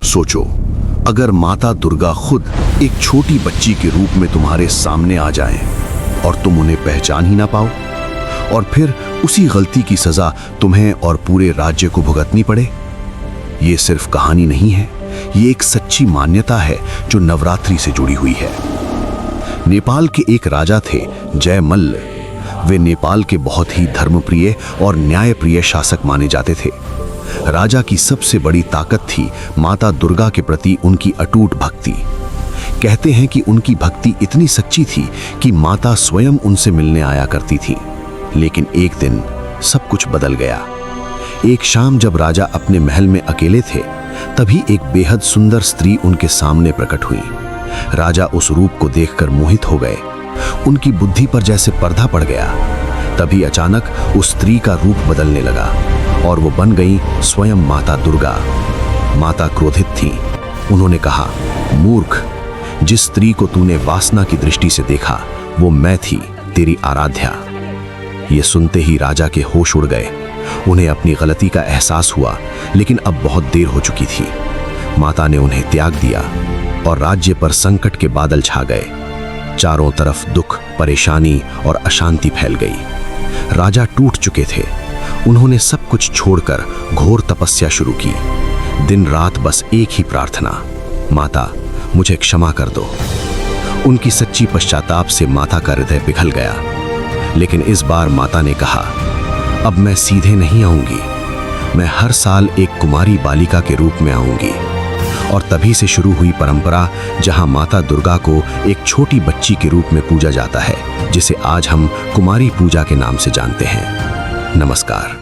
सोचो, अगर माता दुर्गा खुद एक छोटी बच्ची के रूप में तुम्हारे सामने आ जाएं और तुम उन्हें पहचान ही ना पाओ, और फिर उसी गलती की सजा तुम्हें और पूरे राज्य को भुगतनी पड़े। ये सिर्फ कहानी नहीं है, ये एक सच्ची मान्यता है जो नवरात्रि से जुड़ी हुई है। नेपाल के एक राजा थे, जयमल्ल। वे नेपाल के बहुत ही धर्मप्रिय और न्यायप्रिय शासक माने जाते थे। राजा की सबसे बड़ी ताकत थी माता दुर्गा के प्रति उनकी अटूट भक्ति। कहते हैं कि उनकी भक्ति इतनी सच्ची थी कि माता स्वयं उनसे मिलने आया करती थी। लेकिन एक दिन सब कुछ बदल गया। एक शाम जब राजा अपने महल में अकेले थे, तभी एक बेहद सुंदर स्त्री उनके सामने प्रकट हुई। राजा उस रूप को देखकर मोहित हो गए। उनकी बुद्धि पर जैसे पर्दा पड़ गया। तभी अचानक उस स्त्री का रूप बदलने लगा और वो बन गई स्वयं माता दुर्गा। माता क्रोधित थी। उन्होंने कहा, मूर्ख, जिस स्त्री को तूने वासना की दृष्टि से देखा वो मैं थी, तेरी आराध्या। ये सुनते ही राजा के होश उड़ गए। उन्हें अपनी गलती का एहसास हुआ, लेकिन अब बहुत देर हो चुकी थी। माता ने उन्हें त्याग दिया और राज्य पर संकट के बादल छा गए। चारों तरफ दुख, परेशानी और अशांति फैल गई। राजा टूट चुके थे। उन्होंने सब कुछ छोड़कर घोर तपस्या शुरू की। दिन रात बस एक ही प्रार्थना, माता मुझे क्षमा कर दो। उनकी सच्ची पश्चाताप से माता का हृदय पिघल गया। लेकिन इस बार माता ने कहा, अब मैं सीधे नहीं आऊंगी, मैं हर साल एक कुमारी बालिका के रूप में आऊंगी। और तभी से शुरू हुई परंपरा जहां माता दुर्गा को एक छोटी बच्ची के रूप में पूजा जाता है, जिसे आज हम कुमारी पूजा के नाम से जानते हैं। नमस्कार।